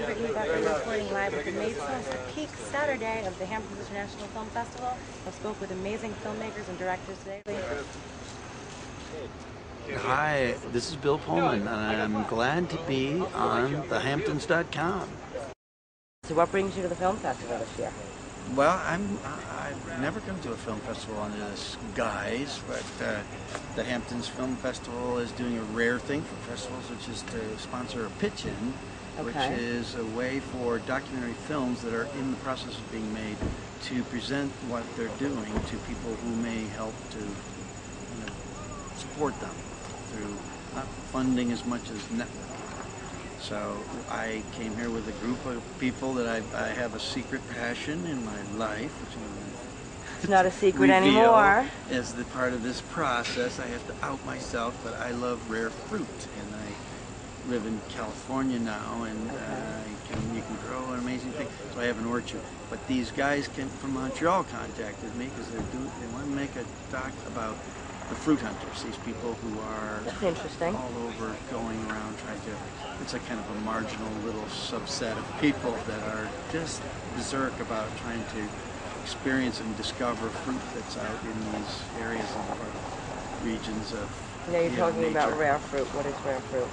Brittany Becker reporting live at the Maidstone. It's the peak Saturday of the Hamptons International Film Festival. I spoke with amazing filmmakers and directors today. Hi, this is Bill Pullman, and I'm glad to be on thehamptons.com. So what brings you to the film festival this year? Well, I've never come to a film festival under this guise, but the Hamptons Film Festival is doing a rare thing for festivals, which is to sponsor a pitch-in, which is a way for documentary films that are in the process of being made to present what they're doing to people who may help to support them through not funding as much as networking. So I came here with a group of people that I have a secret passion in my life, which it's not a secret anymore. As the part of this process, I have to out myself, but I love rare fruit, and I live in California now, and you can grow an amazing thing. So I have an orchard. But these guys from Montreal contacted me because they want to make a doc about the fruit hunters, these people who are all over going around trying to, it's a kind of a marginal little subset of people that are just berserk about trying to experience and discover fruit that's out in these areas of regions of Now you're talking nature. about rare fruit. What is rare fruit?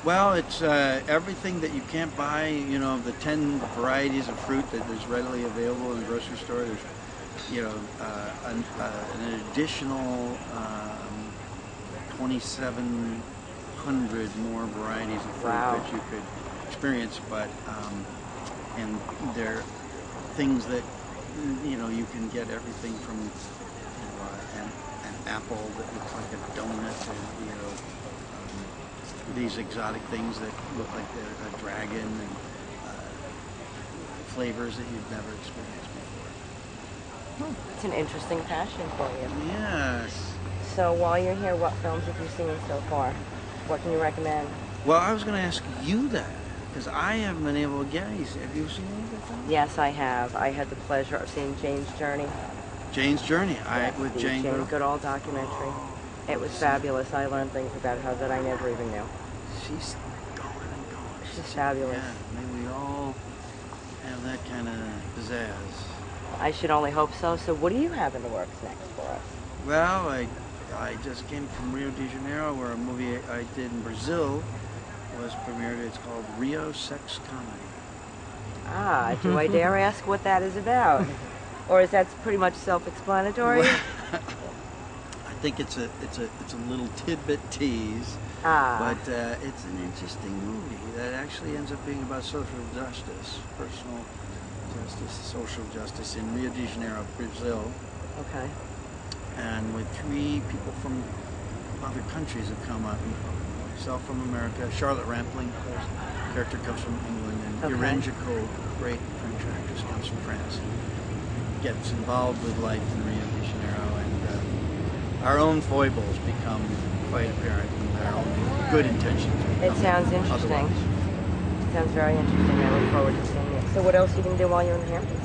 Well, it's everything that you can't buy, the 10 varieties of fruit that is readily available in the grocery store. There's an additional 2,700 more varieties of fruit that you could experience, but and they're things that you can get everything from an apple that looks like a donut, and these exotic things that look like they're a dragon, and flavors that you've never experienced before. It's an interesting passion for you. Yes. So while you're here, what films have you seen so far? What can you recommend? Well, I was going to ask you that, because I haven't been able to get any. Have you seen any of that film? Yes, I have. I had the pleasure of seeing Jane's Journey. Jane's Journey? Yes, with the Jane Goodall documentary. It was fabulous. I learned things about her that I never even knew. She's going and going. She's fabulous. Yeah, may we all have that kind of pizzazz. I should only hope so. So what do you have in the works next for us? Well, I just came from Rio de Janeiro, where a movie I did in Brazil was premiered. It's called Rio Sex Comedy. Ah, do I dare ask what that is about? Or is that pretty much self-explanatory? Well, I think it's a little tidbit tease, but it's an interesting movie that actually ends up being about social justice, personal justice, social justice in Rio de Janeiro, Brazil. Okay. And with 3 people from other countries have come up. Myself from America, Charlotte Rampling, of course, character comes from England, and Irene Jacot, great French actress, comes from France. Gets involved with life in Rio de Janeiro, and our own foibles become quite apparent in their own good intentions. It sounds interesting. Otherwise. It sounds very interesting. I look forward to seeing it. So what else are you going to do while you're in the Hamptons?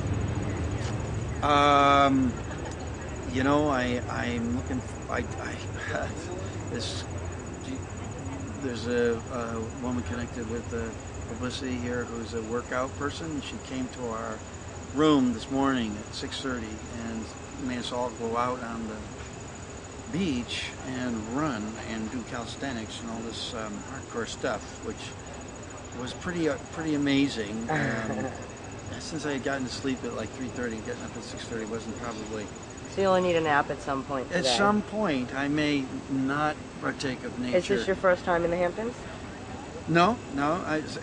I'm looking. There's a woman connected with publicity here who's a workout person. She came to our room this morning at 6:30 and made us all go out on the beach and run and do calisthenics and all this hardcore stuff, which was pretty amazing. Since I had gotten to sleep at like 3:30, getting up at 6:30 wasn't probably. So you only need a nap at some point today. At some point, I may not partake of nature. Is this your first time in the Hamptons? No.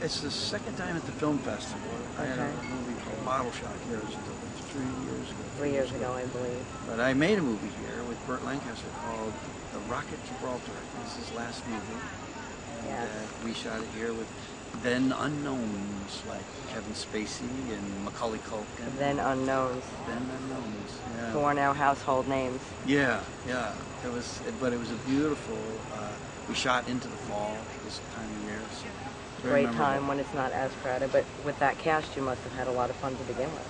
It's the second time at the film festival. I had a movie called Bottle Shock here 3 years ago. 3 years ago, I believe. But I made a movie here with Burt Lancaster called The Rocket Gibraltar. This is his last movie. And we shot it here with then unknowns like Kevin Spacey and Macaulay Culkin. Then unknowns. Yeah. Who are now household names. Yeah. But it was a beautiful. We shot into the fall this time of year. So Great time when it's not as crowded. But with that cast, you must have had a lot of fun to begin with.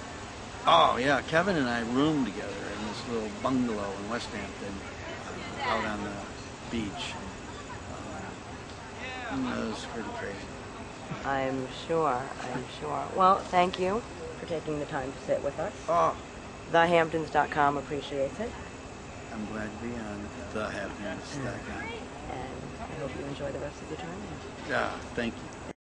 Oh yeah, Kevin and I roomed together in this little bungalow in West Hampton, out on the beach. It was pretty crazy. I'm sure. I'm sure. Well, thank you for taking the time to sit with us. Oh, TheHamptons.com appreciates it. I'm glad to be on thehamptons.com. And I hope you enjoy the rest of your time. Yeah, thank you.